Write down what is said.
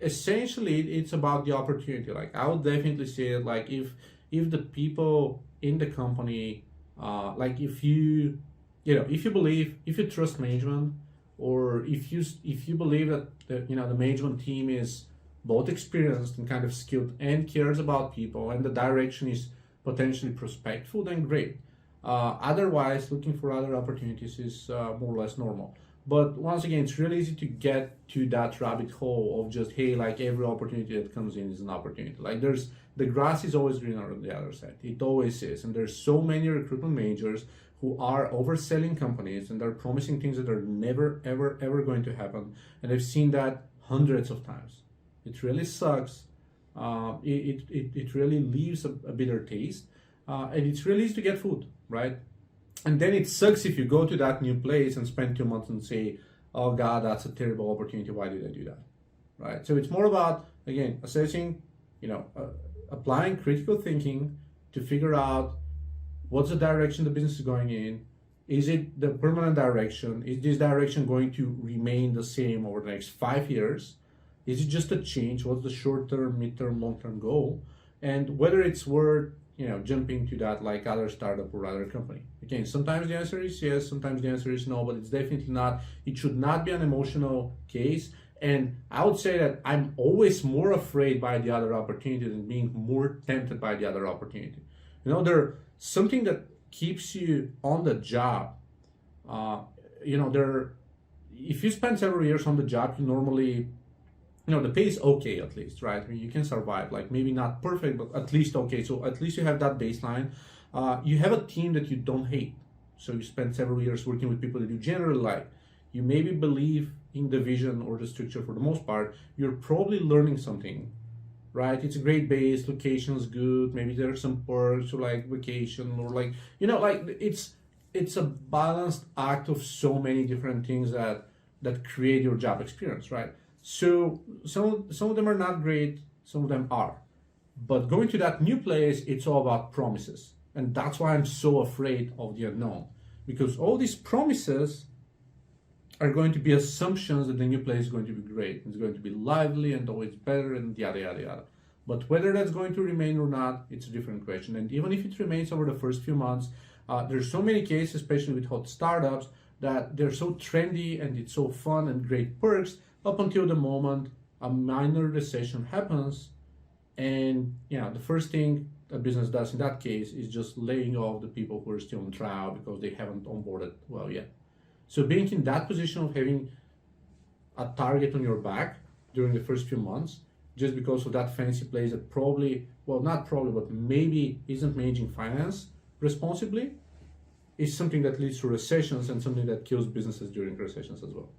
essentially it's about the opportunity. Like I would definitely say that like if the people in the company, like if you believe, if you trust management, or if you believe that the management team is both experienced and kind of skilled and cares about people and the direction is potentially prospectful, then great. Otherwise, looking for other opportunities is more or less normal. But once again, it's really easy to get to that rabbit hole of just, hey, like every opportunity that comes in is an opportunity. Like the grass is always greener on the other side. It always is. And there's so many recruitment managers who are overselling companies and they're promising things that are never, ever, ever going to happen. And I've seen that hundreds of times. It really sucks. It really leaves a bitter taste. And it's really easy to get food, right? And then it sucks if you go to that new place and spend 2 months and say, oh God, that's a terrible opportunity. Why did I do that? Right? So it's more about, again, assessing, applying critical thinking to figure out what's the direction the business is going in. Is it the permanent direction? Is this direction going to remain the same over the next 5 years? Is it just a change? What's the short-term, mid-term, long-term goal? And whether it's worth jumping to that like other startup or other company. Again, sometimes the answer is yes, sometimes the answer is no, but it's definitely not, it should not be an emotional case. And I would say that I'm always more afraid by the other opportunity than being more tempted by the other opportunity. There's something that keeps you on the job. If you spend several years on the job, you normally the pay is okay at least, right? I mean, you can survive, like maybe not perfect, but at least okay. So at least you have that baseline. You have a team that you don't hate. So you spend several years working with people that you generally like. You maybe believe in the vision or the structure for the most part. You're probably learning something, right? It's a great base, location is good. Maybe there are some perks or like vacation or like, it's a balanced act of so many different things that create your job experience, right? So some of them are not great, some of them are. But going to that new place, it's all about promises. And that's why I'm so afraid of the unknown. Because all these promises are going to be assumptions that the new place is going to be great. It's going to be lively and always better and yada, yada, yada. But whether that's going to remain or not, it's a different question. And even if it remains over the first few months, there's so many cases, especially with hot startups, that they're so trendy and it's so fun and great perks, up until the moment a minor recession happens, and the first thing a business does in that case is just laying off the people who are still on trial because they haven't onboarded well yet. So being in that position of having a target on your back during the first few months, just because of that fancy place that not probably, but maybe isn't managing finance responsibly, is something that leads to recessions and something that kills businesses during recessions as well.